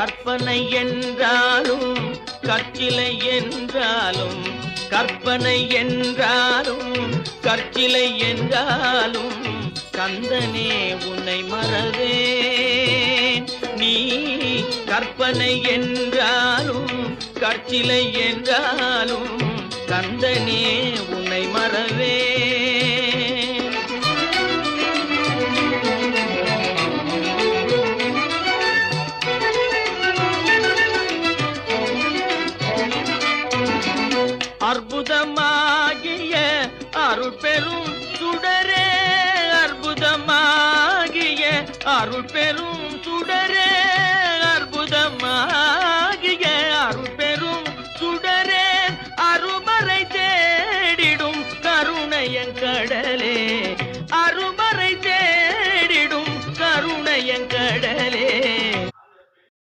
கற்பனை என்றாலும் கற்சிலை என்றாலும், கற்பனை என்றாலும் கற்சிலை என்றாலும் கந்தனே உன்னை மறவேன். நீ கற்பனை என்றாலும் கற்சிலை என்றாலும் கந்தனே உன்னை மறவேன். அற்புதமாகிய அருள் பெரும் சுடரே, அற்புதமாகிய அருள் பெரும் சுடரே,